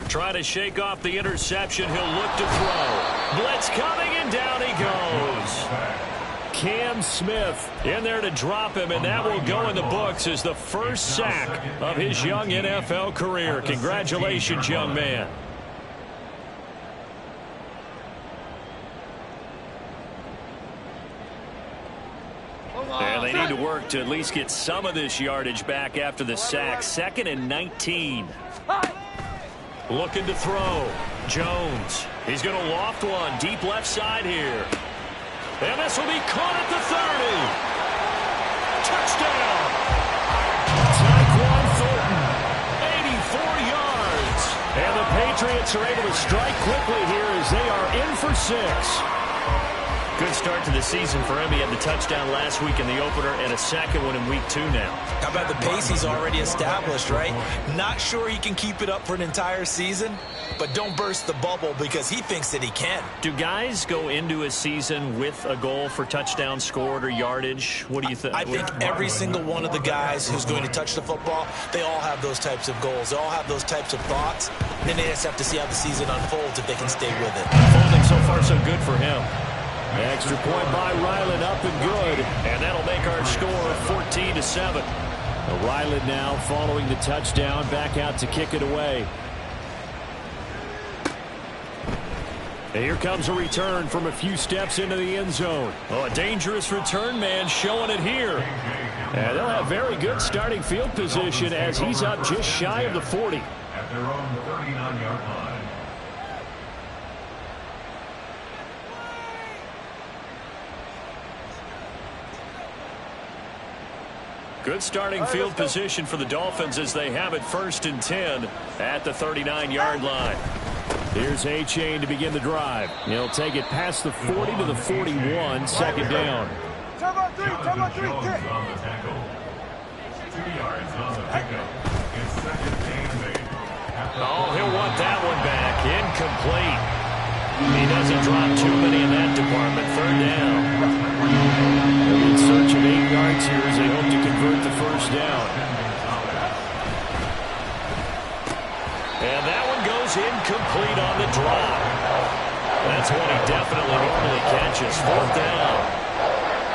Trying to shake off the interception. He'll look to throw. Blitz coming, and down he goes. Cam Smith in there to drop him, and that will go in the books as the first sack of his young NFL career. Congratulations, young man. And they need to work to at least get some of this yardage back after the sack. 2nd and 19. Looking to throw. Jones. He's going to loft one deep left side here. And this will be caught at the 30. Touchdown. Tyquan Thornton. 84 yards. And the Patriots are able to strike quickly here as they are in for 6. Good start to the season for him. He had the touchdown last week in the opener and a second one in week 2 now. How about the pace he's already established, right? Not sure he can keep it up for an entire season, but don't burst the bubble because he thinks that he can. Do guys go into a season with a goal for touchdown scored or yardage? What do you think? I think every single one of the guys who's going to touch the football, they all have those types of goals. They all have those types of thoughts. And then they just have to see how the season unfolds if they can stay with it. Unfolding so far so good for him. Extra point by Ryland, up and good. And that'll make our score 14-7. Ryland now following the touchdown, back out to kick it away. And here comes a return from a few steps into the end zone. Oh, a dangerous return man showing it here. And they'll have very good starting field position as he's up just shy of the 40. At their own 39-yard line. Good starting field position for the Dolphins as they have it 1st and 10 at the 39-yard line. Here's A-Chain to begin the drive. He'll take it past the 40 to the 41, 2nd down. Jones on the tackle. 2 yards on the pickup. It's 2nd and 8. Oh, he'll want that one back. Incomplete. He doesn't drop too many in that department. 3rd down. In search of 8 yards here as they hope to convert the 1st down. And that one goes incomplete on the drop. That's one he definitely normally catches. 4th down.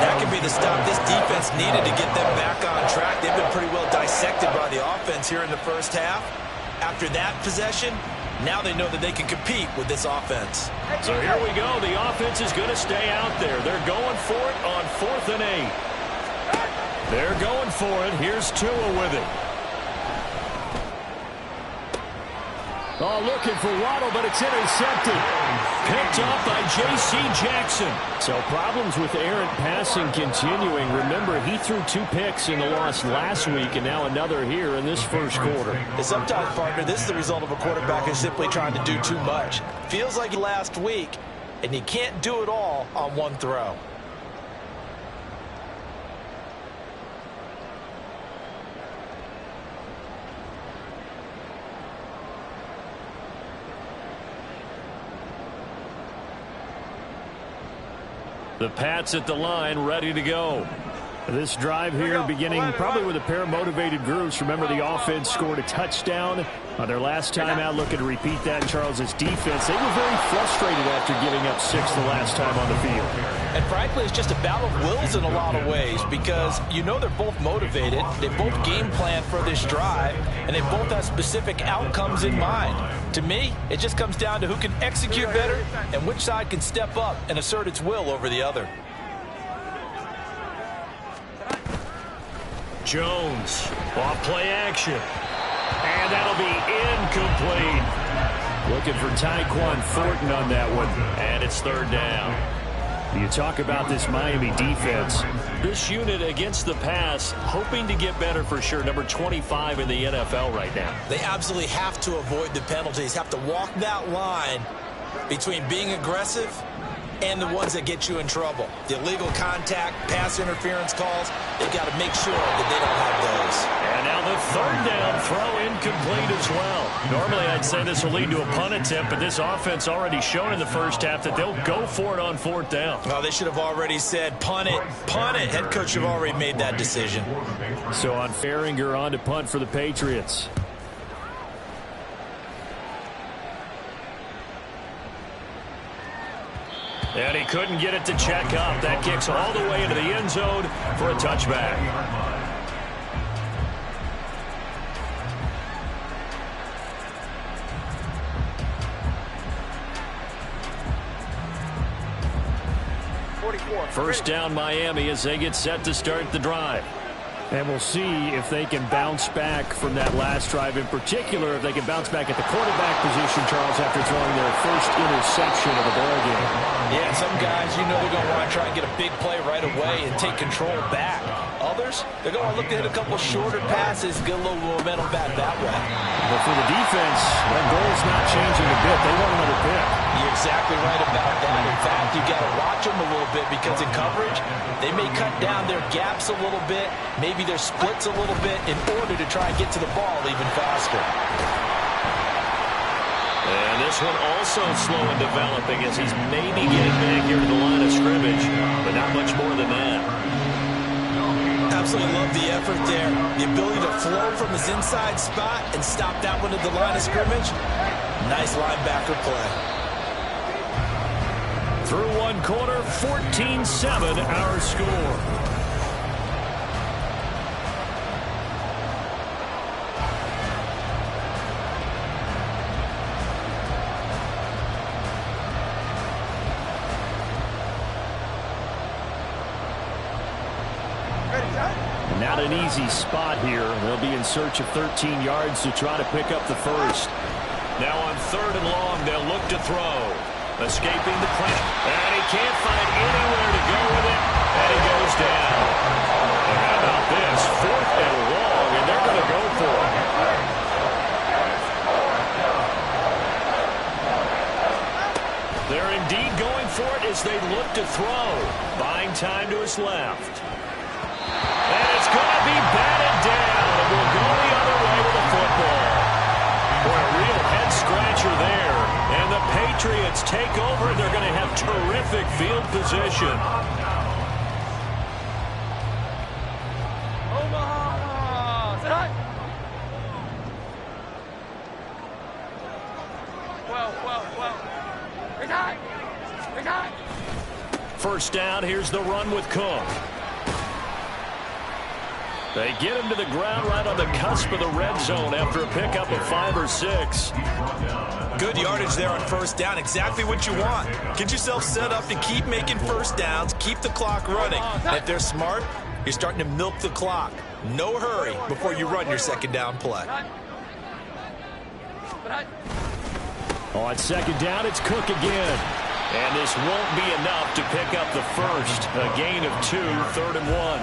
That could be the stop this defense needed to get them back on track. They've been pretty well dissected by the offense here in the first half. After that possession, now they know that they can compete with this offense. So here we go. The offense is going to stay out there. They're going for it on 4th and 8. They're going for it. Here's Tua with it. Oh, looking for Waddle, but it's intercepted. Picked up by J.C. Jackson. So problems with errant passing continuing. Remember, he threw 2 picks in the loss last week, and now another here in this first quarter. And sometimes, partner, this is the result of a quarterback who's simply trying to do too much. Feels like last week, and he can't do it all on one throw. The Pats at the line, ready to go. This drive here beginning probably with a pair of motivated groups. Remember, the offense scored a touchdown on their last time out, looking to repeat that in Charles's defense. They were very frustrated after giving up 6 the last time on the field. And frankly, it's just a battle of wills in a lot of ways because you know they're both motivated. They both game plan for this drive, and they both have specific outcomes in mind. To me, it just comes down to who can execute better and which side can step up and assert its will over the other. Jones, off play action. And that'll be incomplete. Looking for Tyquan Thornton on that one. And it's 3rd down. You talk about this Miami defense. This unit against the pass, hoping to get better for sure. Number 25 in the NFL right now. They absolutely have to avoid the penalties, have to walk that line between being aggressive and the ones that get you in trouble. The illegal contact, pass interference calls, they've got to make sure that they don't have those. And now the 3rd down throw incomplete as well. Normally I'd say this will lead to a punt attempt, but this offense already shown in the first half that they'll go for it on 4th down. Well, they should have already said punt it, punt it. Head coach have already made that decision. So on Faringer on to punt for the Patriots. And he couldn't get it to check up. That kicks all the way into the end zone for a touchback. First down Miami as they get set to start the drive. And we'll see if they can bounce back from that last drive, in particular if they can bounce back at the quarterback position, Charles, after throwing their first interception of the ball game. Yeah, some guys, you know, they're going to want to try and get a big play right away and take control back. Others, they're going to look to hit a couple shorter passes, get a little momentum back that way. But for the defense, that goal's not changing a bit. They want another pick. You're exactly right about that. In fact, you got to watch them a little bit because in coverage, they may cut down their gaps a little bit, maybe their splits a little bit in order to try and get to the ball even faster. And this one also slow in developing as he's maybe getting back here to the line of scrimmage, but not much more than that. Absolutely love the effort there. The ability to flow from his inside spot and stop that one at the line of scrimmage. Nice linebacker play. Through one quarter, 14-7 our score. Not an easy spot here. They'll be in search of 13 yards to try to pick up the first. Now on third and long, they'll look to throw. Escaping the pressure. And he can't find anywhere to go with it. And he goes down. And how about this? Fourth and long, and they're going to go for it. They're indeed going for it as they look to throw. Buying time to his left. And it's going to be batted down, and we'll go the other way with the football. Boy, a real head-scratcher there. And the Patriots take over, and they're going to have terrific field position. First down, here's the run with Cook. They get him to the ground right on the cusp of the red zone after a pickup of 5 or 6. Good yardage there on first down. Exactly what you want. Get yourself set up to keep making first downs, keep the clock running. And if they're smart, you're starting to milk the clock. No hurry before you run your second down play. On second down, it's Cook again. And this won't be enough to pick up the first. A gain of 2, third and 1.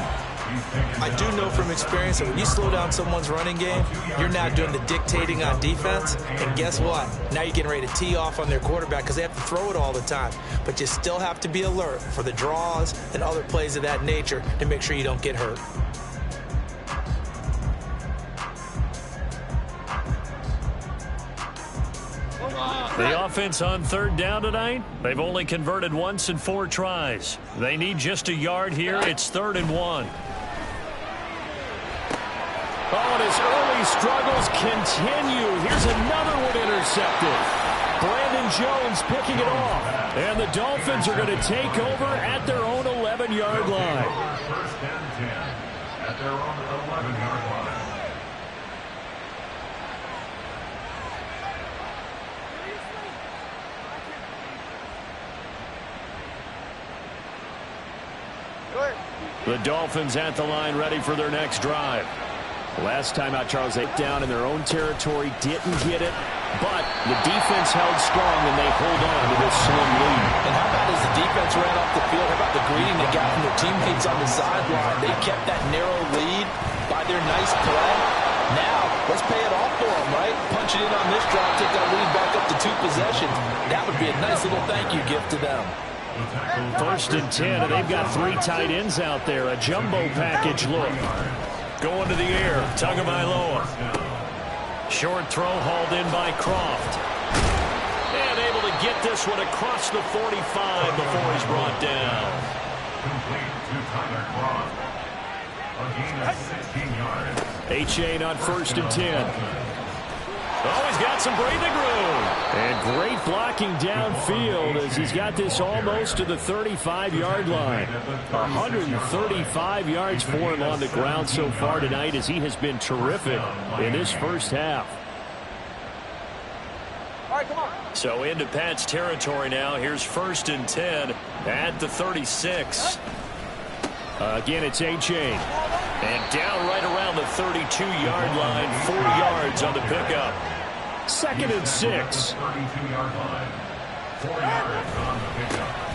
I do know from experience that when you slow down someone's running game, you're now doing the dictating on defense. And guess what? Now you're getting ready to tee off on their quarterback because they have to throw it all the time. But you still have to be alert for the draws and other plays of that nature to make sure you don't get hurt. The offense on third down tonight, they've only converted once in 4 tries. They need just a yard here. It's third and 1. Oh, and his early struggles continue. Here's another one intercepted. Brandon Jones picking it off. And the Dolphins are going to take over at their own 11-yard line. First and 10 at their own 11-yard line. The Dolphins at the line, ready for their next drive. Last time out, Charles, they down in their own territory, didn't get it, but the defense held strong, and they hold on to this slim lead. And how about as the defense ran off the field, how about the greeting they got from their teammates on the sideline? They kept that narrow lead by their nice play. Now, let's pay it off for them, right? Punch it in on this drive, take that lead back up to 2 possessions. That would be a nice little thank you gift to them. First and 10, and they've got 3 tight ends out there. A jumbo package look. Going to the air, Tagovailoa. Short throw hauled in by Croft. And able to get this one across the 45 before he's brought down. Complete to Tyler Croft. A gain of 16 yards. H.A. on first and 10. Oh, he's got some breathing room. And great Great blocking downfield as he's got this almost to the 35-yard line. 135 yards for him on the ground so far tonight as he has been terrific in this first half. All right, come on. So into Pat's territory now. Here's 1st and 10 at the 36. Again, it's A-Chain. And down right around the 32-yard line. 4 yards on the pickup. 2nd and 6.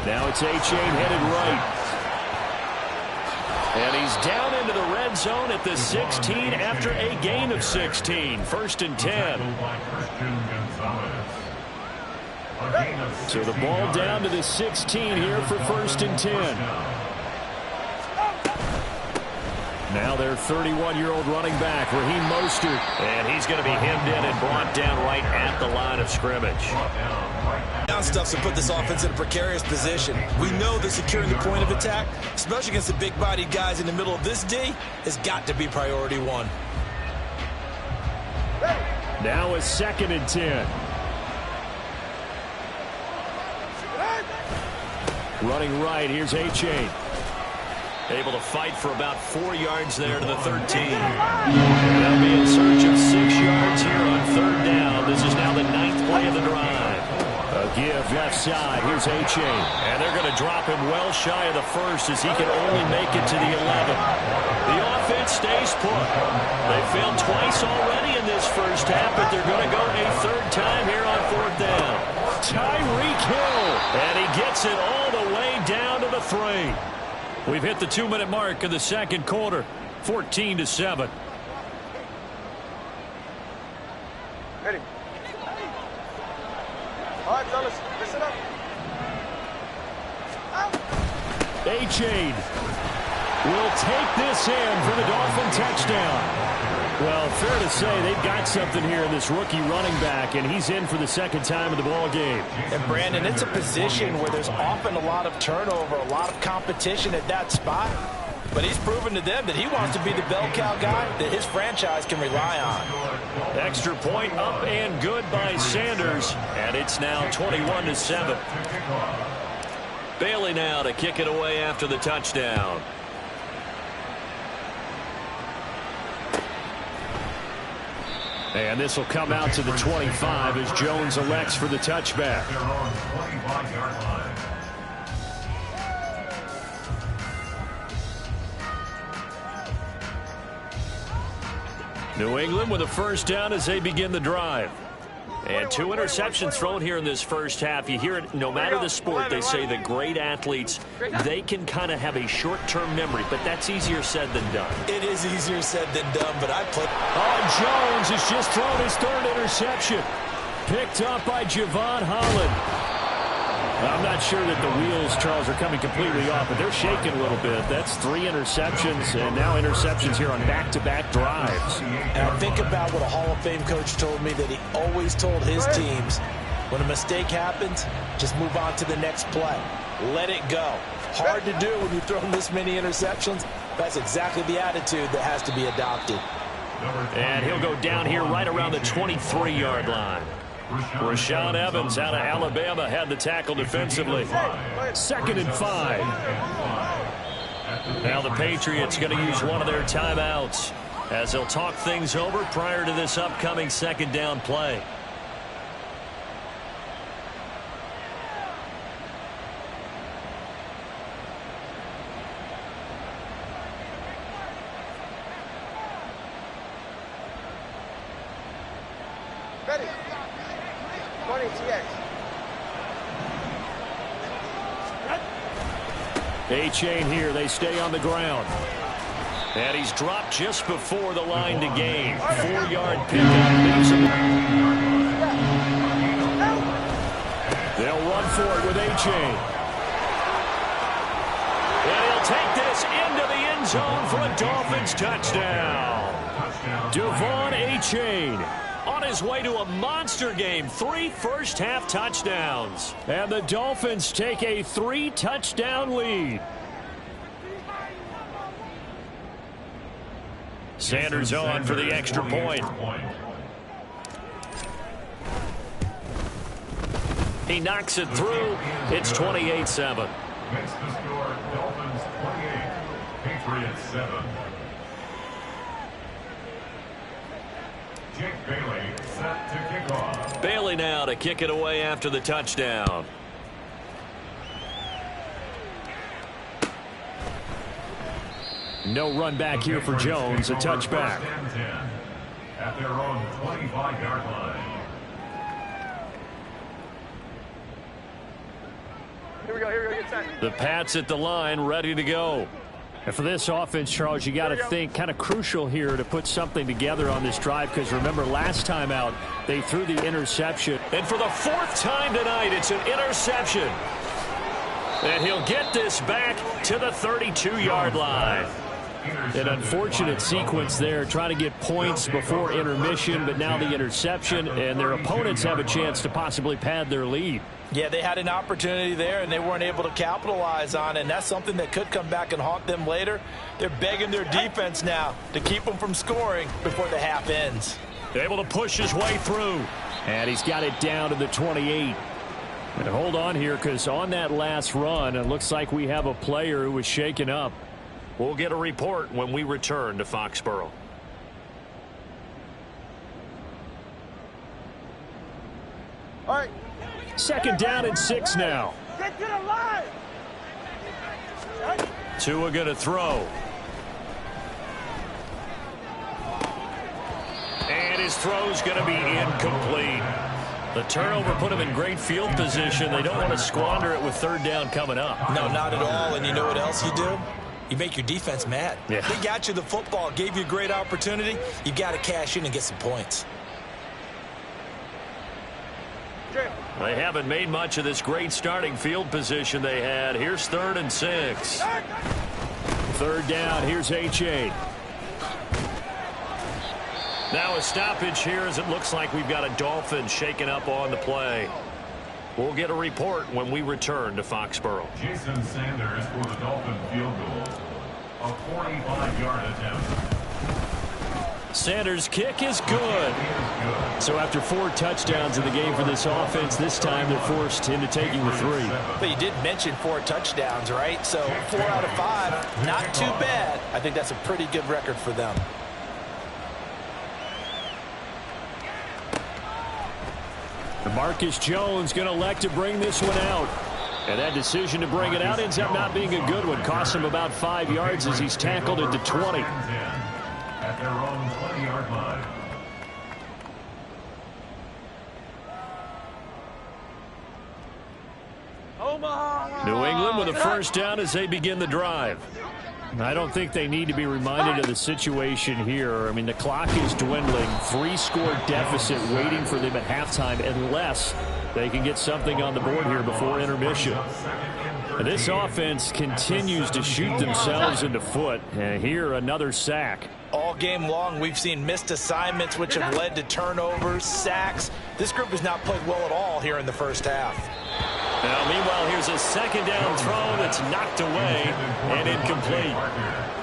Now it's A-Chain headed right. And he's down into the red zone at the 16 after a gain of 16. 1st and 10. So the ball down to the 16 here for 1st and 10. Now their 31-year-old running back, Raheem Mostert. And he's going to be hemmed in and brought down right at the line of scrimmage. Down stuff to put this offense in a precarious position. We know that securing the point of attack, especially against the big-bodied guys in the middle of this D, has got to be priority one. Now it's 2nd and 10. Running right, here's A-Chain. Able to fight for about 4 yards there to the 13. They'll be in search of 6 yards here on 3rd down. This is now the 9th play of the drive. A give left side. Here's A-Chain. And they're going to drop him well shy of the 1st as he can only make it to the 11. The offense stays put. They failed twice already in this first half, but they're going to go a 3rd time here on 4th down. Tyreek Hill. And he gets it all the way down to the 3. We've hit the 2-minute mark in the 2nd quarter. 14-7. Ready. All right, fellas, listen up. A-Chain will take this in for the Dolphin touchdown. Well, fair to say they've got something here in this rookie running back, and he's in for the 2nd time of the ball game. And, Brandon, it's a position where there's often a lot of turnover, a lot of competition at that spot. But he's proven to them that he wants to be the bell cow guy that his franchise can rely on. Extra point up and good by Sanders. And it's now 21-7. Bailey now to kick it away after the touchdown. And this will come out to the 25 as Jones elects for the touchback. New England with a 1st down as they begin the drive. And 2 interceptions thrown here in this first half. You hear it, no matter the sport, they say the great athletes, they can kind of have a short-term memory, but that's easier said than done. It is easier said than done, but I put... Oh, Jones has just thrown his 3rd interception. Picked up by Javon Holland. I'm not sure that the wheels, Charles, are coming completely off, but they're shaking a little bit. That's 3 interceptions, and now interceptions here on back-to-back drives. And I think about what a Hall of Fame coach told me that he always told his teams, when a mistake happens, just move on to the next play. Let it go. Hard to do when you've thrown this many interceptions. That's exactly the attitude that has to be adopted. And he'll go down here right around the 23-yard line. Rashaan Evans out of Alabama had the tackle defensively. 2nd and 5. Now the Patriots going to use one of their timeouts as they'll talk things over prior to this upcoming 2nd down play. Ready. 20 TX. A-Chain here. They stay on the ground. And he's dropped just before the line to gain. 4-yard pickup leaves him. They'll run for it with A-Chain. And he'll take this into the end zone for a Dolphins touchdown. Devon A-Chain on his way to a monster game. 3 first-half touchdowns. And the Dolphins take a 3-touchdown lead. Sanders on for the extra point. He knocks it through. It's 28-7. Makes the score Dolphins 28, Patriots 7. Jake Bailey set to kick off. Bailey now to kick it away after the touchdown. No run back here for Jones, a touchback. At their own 25-yard line. Here we go, get set. The Pats at the line, ready to go. And for this offense, Charles, you got to think kind of crucial here to put something together on this drive, because remember last time out they threw the interception. And for the fourth time tonight, it's an interception. And he'll get this back to the 32-yard line. An unfortunate sequence there, trying to get points before intermission, but now the interception, and their opponents have a chance to possibly pad their lead. Yeah, they had an opportunity there, and they weren't able to capitalize on it, and that's something that could come back and haunt them later. They're begging their defense now to keep them from scoring before the half ends. Able to push his way through. And he's got it down to the 28. And hold on here, because on that last run, it looks like we have a player who was shaken up. We'll get a report when we return to Foxborough. All right. Second down and 6 now. Get to the line. Tua going to throw. And his throw's going to be incomplete. The turnover put him in great field position. They don't want to squander it with third down coming up. No, not at all. And you know what else you do? You make your defense mad. Yeah. They got you the football, gave you a great opportunity. You got to cash in and get some points. They haven't made much of this great starting field position they had. Here's 3rd and 6. Third down, here's H.A. Now a stoppage here as it looks like we've got a Dolphin shaken up on the play. We'll get a report when we return to Foxborough. Jason Sanders for the Dolphin field goal. A 45-yard attempt. Sanders' kick is good. So after 4 touchdowns in the game for this offense, this time they're forced into taking the 3. But you did mention 4 touchdowns, right? So 4 out of 5, not too bad. I think that's a pretty good record for them. Marcus Jones going to elect to bring this one out. And that decision to bring it out ends up not being a good one. Cost him about 5 yards as he's tackled at the 20. At their own 20-yard line. New England with a first down as they begin the drive. I don't think they need to be reminded of the situation here. I mean, the clock is dwindling. 3-score deficit waiting for them at halftime unless they can get something on the board here before intermission. And this offense continues to shoot themselves in the foot. And here, another sack. All game long, we've seen missed assignments, which have led to turnovers, sacks. This group has not played well at all here in the first half. Now, meanwhile, here's a second down throw that's knocked away and incomplete.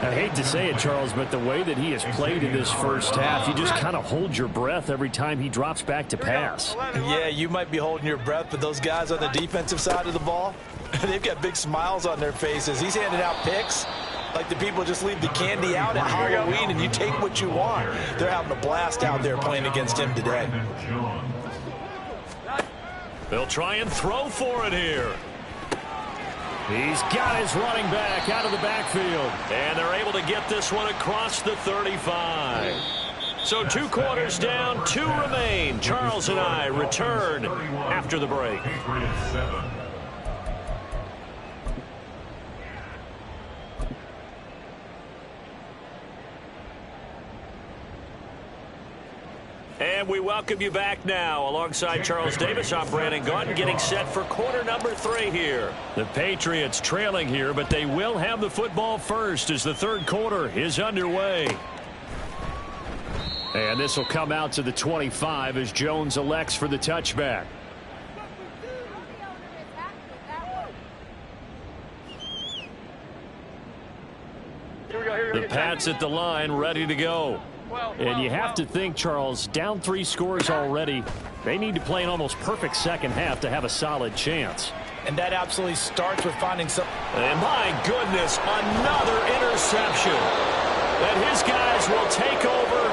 I hate to say it, Charles, but the way that he has played in this first half, you just kind of hold your breath every time he drops back to pass. Yeah, you might be holding your breath, but those guys on the defensive side of the ball, they've got big smiles on their faces. He's handing out picks like the people just leave the candy out at Halloween and you take what you want. They're having a blast out there playing against him today. They'll try and throw for it here. He's got his running back out of the backfield. And they're able to get this one across the 35. So 2 quarters down, 2 remain. Charles and I return after the break. And we welcome you back now. Alongside Charles Davis, I'm Brandon Gaudin, getting set for quarter number 3 here. The Patriots trailing here, but they will have the football first as the third quarter is underway. And this will come out to the 25 as Jones elects for the touchback. The Pats at the line, ready to go. And you have to think, Charles, down 3 scores already. They need to play an almost perfect second half to have a solid chance. And that absolutely starts with finding some. And my goodness, another interception. And his guys will take over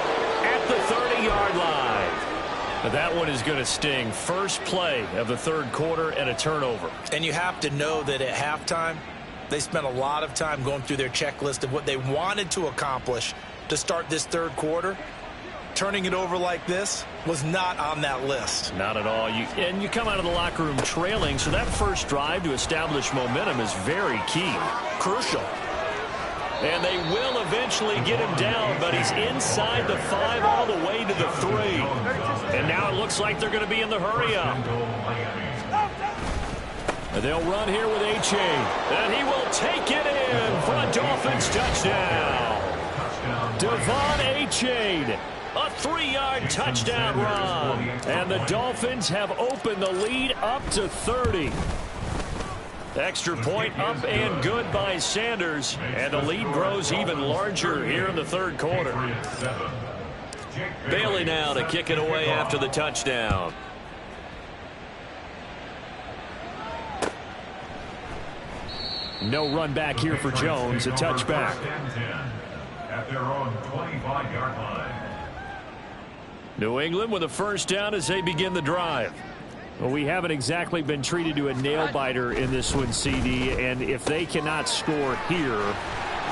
at the 30-yard line. Now that one is going to sting. First play of the third quarter and a turnover. And you have to know that at halftime, they spent a lot of time going through their checklist of what they wanted to accomplish to start this third quarter. Turning it over like this was not on that list. Not at all. And you come out of the locker room trailing, so that first drive to establish momentum is very key. Crucial. And they will eventually get him down, but he's inside the 5 all the way to the 3. And now it looks like they're going to be in the hurry-up. And they'll run here with H.A. And he will take it in for a Dolphins touchdown. Devon H.A. A 3-yard touchdown run. And the Dolphins have opened the lead up to 30. Extra point up and good by Sanders. And the lead grows even larger here in the third quarter. Bailey now to kick it away after the touchdown. No run back here for Jones. A touchback. At their own 25-yard line. New England with a first down as they begin the drive. Well, we haven't exactly been treated to a nail-biter in this one, CD, and if they cannot score here,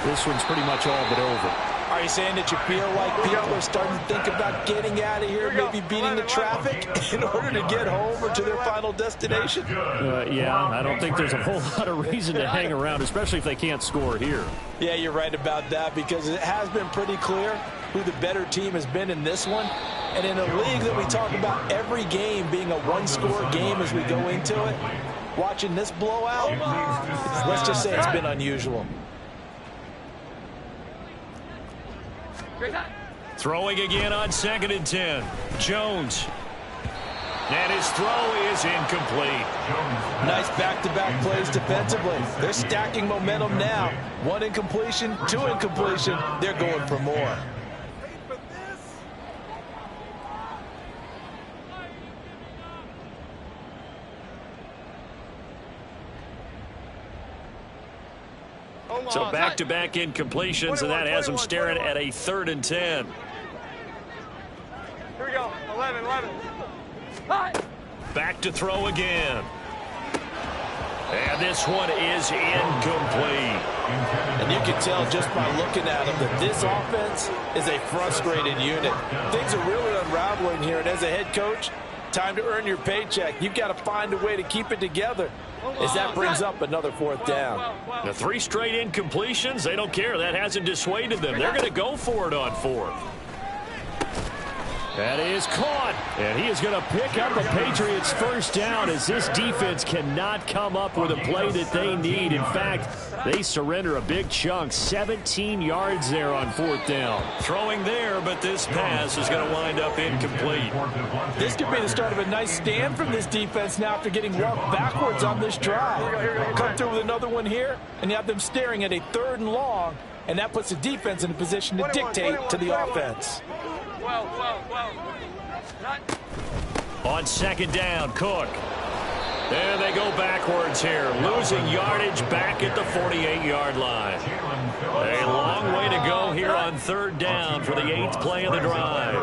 this one's pretty much all but over. Are you saying that you feel like people are starting to think about getting out of here, maybe beating the traffic in order to get home or to their final destination? Yeah, I don't think there's a whole lot of reason to hang around, especially if they can't score here. Yeah, you're right about that, because it has been pretty clear who the better team has been in this one. And in a league that we talk about every game being a one-score game as we go into it, watching this blowout, let's just say it's been unusual. Throwing again on 2nd and 10. Jones. And his throw is incomplete. Nice back-to-back plays defensively. They're stacking momentum now. 1 incompletion, 2 incompletion. They're going for more. So back-to-back incompletions, and that has them staring at a 3rd and 10. Here we go. 11. Back to throw again. And this one is incomplete. And you can tell just by looking at them that this offense is a frustrated unit. Things are really unraveling here, and as a head coach, time to earn your paycheck. You've got to find a way to keep it together, as that brings up another 4th down. The 3 straight incompletions, they don't care. That hasn't dissuaded them. They're going to go for it on 4th. That is caught, and he is going to pick up the Patriots' first down as this defense cannot come up with a play that they need. In fact, they surrender a big chunk, 17 yards there on 4th down. Throwing there, but this pass is going to wind up incomplete. This could be the start of a nice stand from this defense now after getting walked backwards on this drive. Come through with another one here, and you have them staring at a 3rd and long, and that puts the defense in a position to dictate to the offense. On 2nd down, Cook. There they go backwards here, losing yardage back at the 48-yard line. A long way to go here on 3rd down for the 8th play of the drive.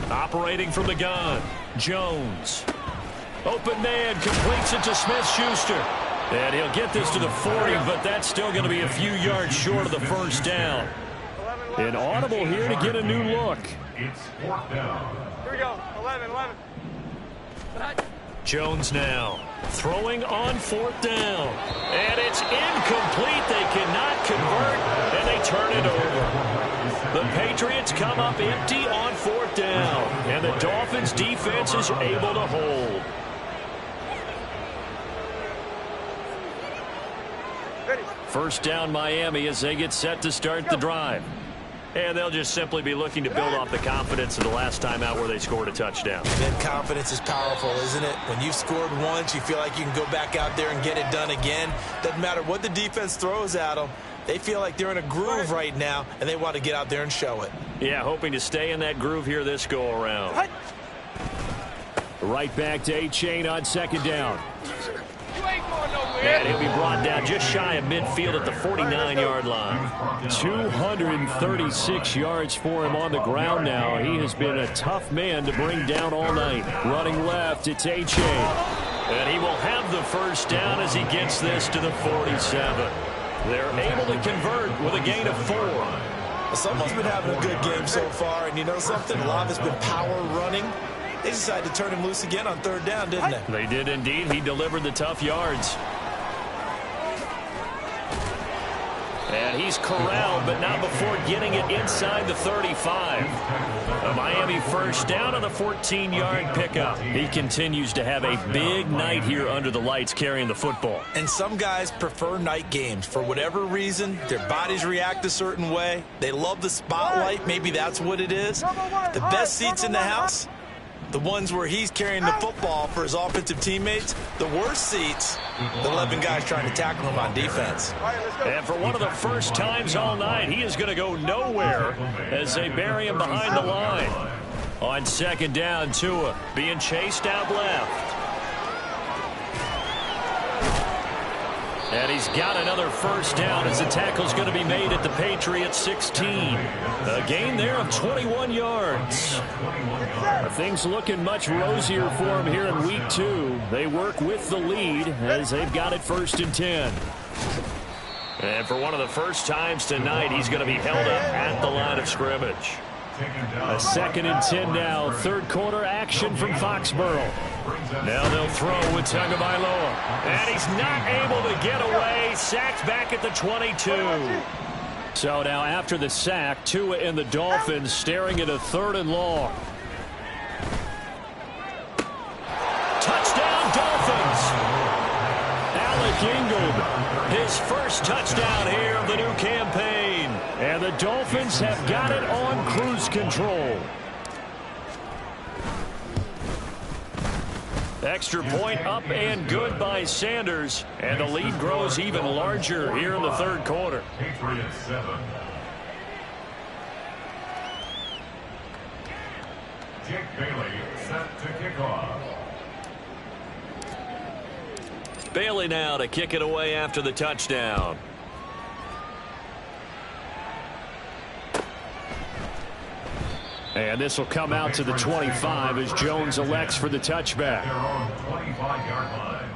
Operating from the gun, Jones. Open man, completes it to Smith-Schuster. And he'll get this to the 40, but that's still going to be a few yards short of the first down. An audible here to get a new look. It's 4th down. Here we go. 11. Jones now throwing on 4th down. And it's incomplete. They cannot convert, and they turn it over. The Patriots come up empty on 4th down, and the Dolphins defense is able to hold. First down Miami as they get set to start the drive. And they'll just simply be looking to build off the confidence of the last time out where they scored a touchdown. And confidence is powerful, isn't it? When you've scored once, you feel like you can go back out there and get it done again. Doesn't matter what the defense throws at them. They feel like they're in a groove right now, and they want to get out there and show it. Yeah, hoping to stay in that groove here this go-around. Right back to A-Chain on second down. And he'll be brought down just shy of midfield at the 49-yard line. 236 yards for him on the ground now. He has been a tough man to bring down all night. Running left, it's A-Chain. And he will have the first down as he gets this to the 47. They're able to convert with a gain of 4. Someone's been having a good game so far, and you know something? A lot of it's been power running. They decided to turn him loose again on third down, didn't they? They did indeed. He delivered the tough yards. And he's corralled, but not before getting it inside the 35. A Miami first down on the 14-yard pickup. He continues to have a big night here under the lights carrying the football. And some guys prefer night games. For whatever reason, their bodies react a certain way. They love the spotlight. Maybe that's what it is. The best seats in the house, the ones where he's carrying the football for his offensive teammates. The worst seats, the 11 guys trying to tackle him on defense. And for one of the first times all night, he is going to go nowhere as they bury him behind the line. On second down, Tua being chased out left. And he's got another first down as the tackle's going to be made at the Patriots 16. A gain there of 21 yards. Things looking much rosier for him here in week 2. They work with the lead as they've got it 1st and 10. And for one of the first times tonight, he's going to be held up at the line of scrimmage. A 2nd and 10 now. Third quarter action from Foxborough. Now they'll throw with Tagovailoa. And he's not able to get away. Sacked back at the 22. So now after the sack, Tua and the Dolphins staring at a 3rd and long. Touchdown Dolphins. Alec Ingold, his first touchdown here of the new campaign. And the Dolphins have got it on cruise control. Extra point up and good by Sanders. And the lead grows even larger here in the third quarter. Patriots 7. Jake Bailey set to kick off. Bailey now to kick it away after the touchdown. And this will come out to the 25 as Jones elects for the touchback. They're on the 25-yard line.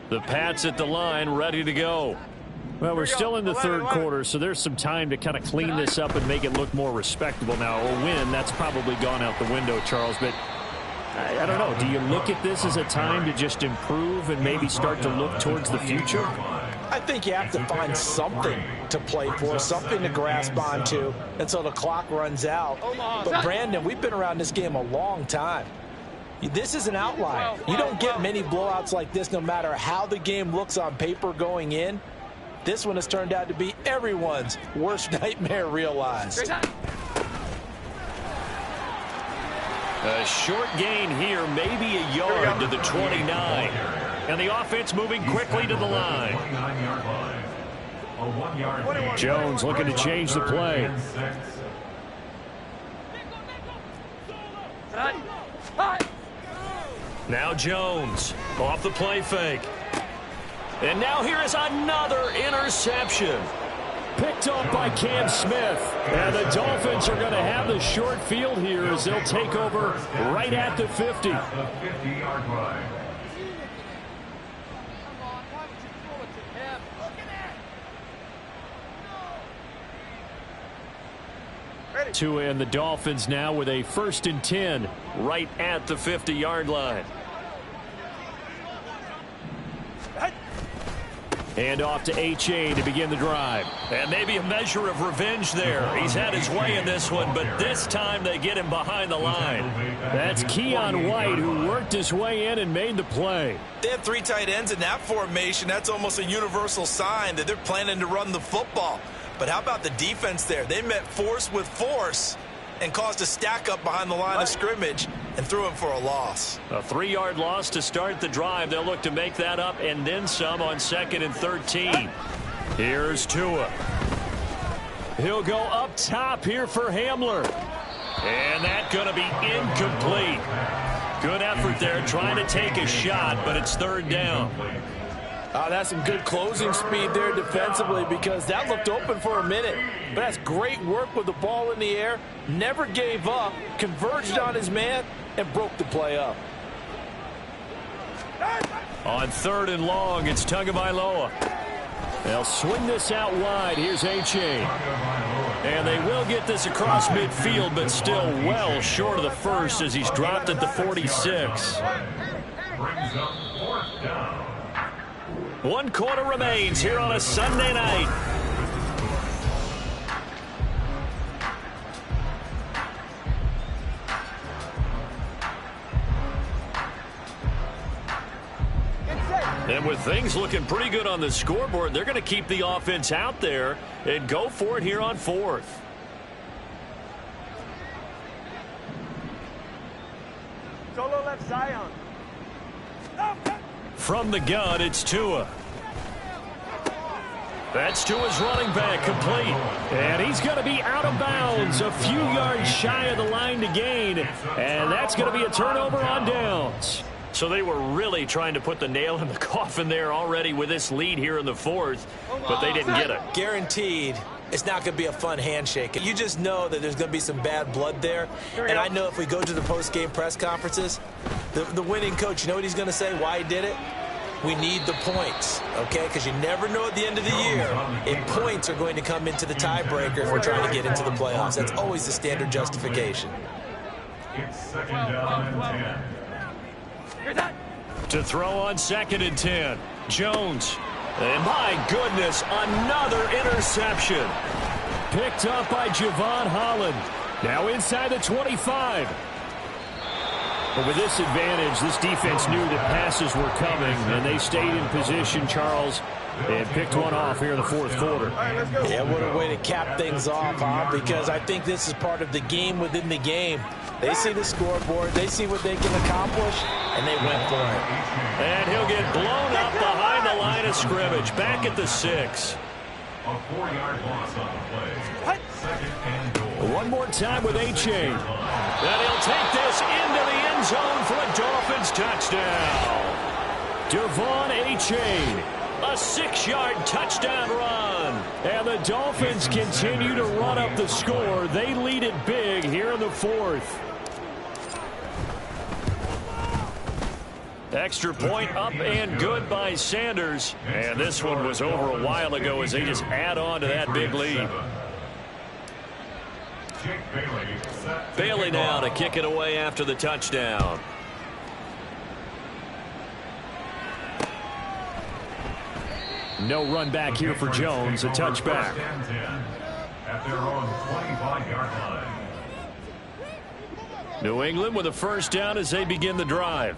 The Pats at the line, ready to go. Well, we're still in the third quarter, so there's some time to kind of clean this up and make it look more respectable now. A win, that's probably gone out the window, Charles, but I don't know. Do you look at this as a time to just improve and maybe start to look towards the future? I think you have to find something to play for, something to grasp onto until the clock runs out. But, Brandon, we've been around this game a long time. This is an outlier. You don't get many blowouts like this no matter how the game looks on paper going in. This one has turned out to be everyone's worst nightmare realized. A short gain here, maybe a yard to the 29. And the offense moving quickly to the line. Jones looking to change the play. Now Jones off the play fake. And now here is another interception. Picked off by Cam Smith. And the Dolphins are going to have the short field here as they'll take over right at the 50. The 50-yard line. Tua and the Dolphins now with a 1st and 10 right at the 50-yard line. And off to A-Chain to begin the drive. And maybe a measure of revenge there. He's had his way in this one, but this time they get him behind the line. That's Keon White, who worked his way in and made the play. They have 3 tight ends in that formation. That's almost a universal sign that they're planning to run the football. But how about the defense there? They met force with force and caused a stack up behind the line of scrimmage and threw him for a loss. A 3-yard loss to start the drive. They'll look to make that up and then some on 2nd and 13. Here's Tua. He'll go up top here for Hamler. And that's going to be incomplete. Good effort there trying to take a shot, but it's 3rd down. That's some good closing speed there defensively, because that looked open for a minute. But that's great work with the ball in the air. Never gave up, converged on his man, and broke the play up. On 3rd and long, it's Tagovailoa. They'll swing this out wide. Here's A-Chain. And they will get this across midfield, but still well short of the first as he's dropped at the 46. 1 quarter remains here on a Sunday night. And with things looking pretty good on the scoreboard, they're going to keep the offense out there and go for it here on 4th. Solo left Zion. From the gun, it's Tua. That's Tua's running back, complete. And he's going to be out of bounds, a few yards shy of the line to gain. And that's going to be a turnover on downs. So they were really trying to put the nail in the coffin there already with this lead here in the 4th, but they didn't get it. Guaranteed, it's not going to be a fun handshake. You just know that there's going to be some bad blood there. And I know if we go to the post-game press conferences, the winning coach, you know what he's going to say, why he did it? We need the points, okay? Because you never know at the end of the year if points are going to come into the tiebreaker if we're trying to get into the playoffs. That's always the standard justification. It's 2nd down and 10. To throw on 2nd and 10. Jones. And my goodness, another interception. Picked up by Javon Holland. Now inside the 25. But with this advantage, this defense knew that passes were coming, and they stayed in position, Charles, and picked one off here in the 4th quarter. Yeah, what a way to cap things off, huh? Because I think this is part of the game within the game. They see the scoreboard, they see what they can accomplish, and they went for it. And he'll get blown up behind the line of scrimmage, back at the 6. A 4-yard loss on the play. 2nd and goal. One more time with A-Chain. And he'll take this into the end zone for a Dolphins touchdown. Devon A-Chain, a 6-yard touchdown run. And the Dolphins continue to run up the score. They lead it big here in the 4th. Extra point up and good by Sanders. And this one was over a while ago as they just add on to that big lead. Bailey now to kick it away after the touchdown. No run back here for Jones. A touchback. At their own 25-yard line. New England with a 1st down as they begin the drive.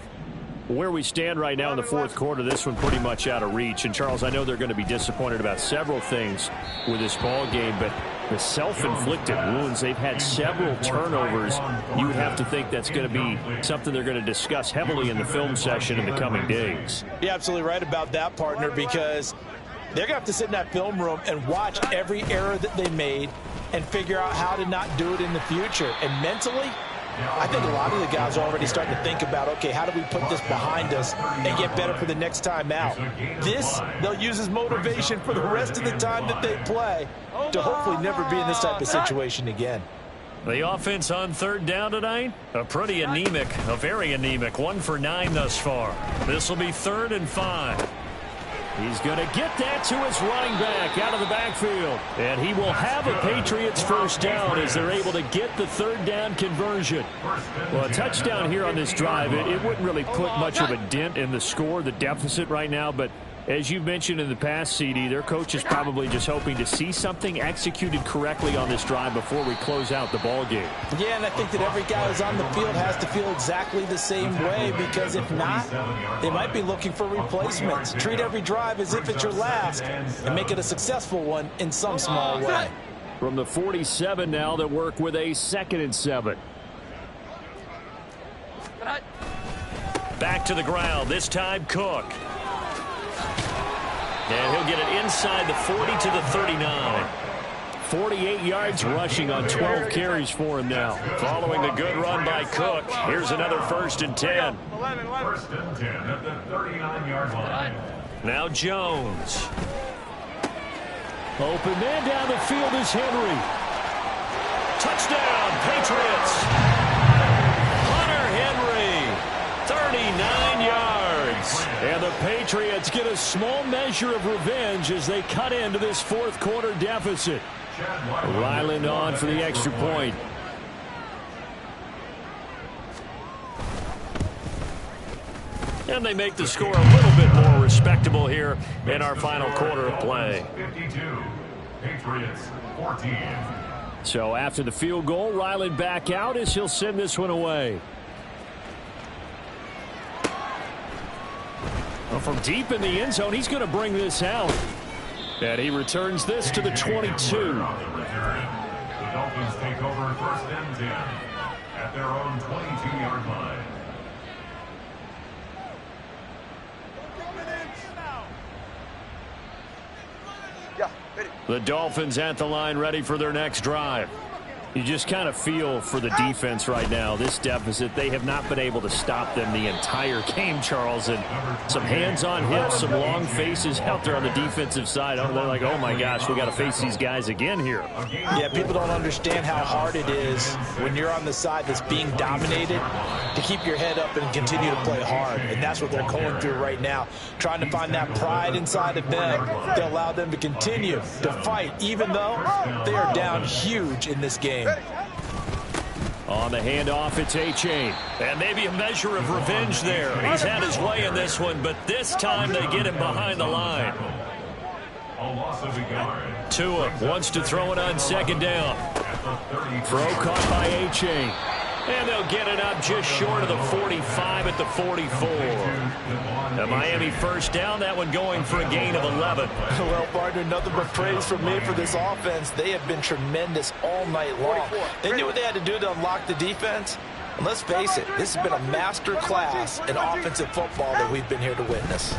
Where we stand right now in the 4th quarter, this one pretty much out of reach. And, Charles, I know they're going to be disappointed about several things with this ball game, but the self-inflicted wounds, they've had several turnovers. You would have to think that's going to be something they're going to discuss heavily in the film session in the coming days. You're absolutely right about that, partner, because they're going to have to sit in that film room and watch every error that they made and figure out how to not do it in the future. And mentally, I think a lot of the guys are already starting to think about, okay, how do we put this behind us and get better for the next time out? This, they'll use as motivation for the rest of the time that they play to hopefully never be in this type of situation again. The offense on 3rd down tonight, a very anemic 1 for 9 thus far. This will be 3rd and 5. He's going to get that to his running back out of the backfield. And he will have a Patriots 1st down as they're able to get the 3rd down conversion. Well, a touchdown here on this drive, it wouldn't really put much of a dent in the score, the deficit right now. But as you've mentioned in the past, CD, their coach is probably just hoping to see something executed correctly on this drive before we close out the ball game. Yeah, and I think that every guy who's on the field has to feel exactly the same way, because if not, they might be looking for replacements. Treat every drive as if it's your last and make it a successful one in some small way. From the 47 now, they'll work with a 2nd and 7. Back to the ground, this time Cook. And he'll get it inside the 40 to the 39. 48 yards rushing on 12 carries for him now. Following the good run by Cook, here's another 1st and 10. 1st and 10 at the 39-yard line. Now Jones. Open man down the field is Henry. Touchdown, Patriots. Hunter Henry, 39 yards. And the Patriots get a small measure of revenge as they cut into this 4th quarter deficit. Ryland on for the extra point. And they make the score a little bit more respectable here in our final quarter of play. 52, Patriots 14. So after the field goal, Ryland back out as he'll send this one away. Well, from deep in the end zone, he's going to bring this out. And he returns this to the 22. The Dolphins take over 1st and 10 at their own 22-yard line. The Dolphins at the line ready for their next drive. You just kind of feel for the defense right now. This deficit, they have not been able to stop them the entire game, Charles. And some hands on hips, some long faces out there on the defensive side. They're like, oh, my gosh, we got to face these guys again here. Yeah, people don't understand how hard it is when you're on the side that's being dominated to keep your head up and continue to play hard. And that's what they're going through right now, trying to find that pride inside of them to allow them to continue to fight, even though they are down huge in this game. On the handoff, it's A-Chain. And maybe a measure of revenge there. He's had his way in this one, but this time they get him behind the line. A loss of a yard. Tua wants to throw it on 2nd down. Throw caught by A-Chain. And they'll get it up just short of the 45 at the 44. The Miami 1st down, that one going for a gain of 11. Well, partner, nothing but praise from me for this offense. They have been tremendous all night long. They knew what they had to do to unlock the defense. And let's face it, this has been a master class in offensive football that we've been here to witness.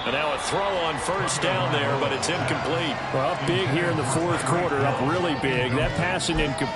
And now a throw on 1st down there, but it's incomplete. Well, up big here in the 4th quarter, up really big. That passing incomplete.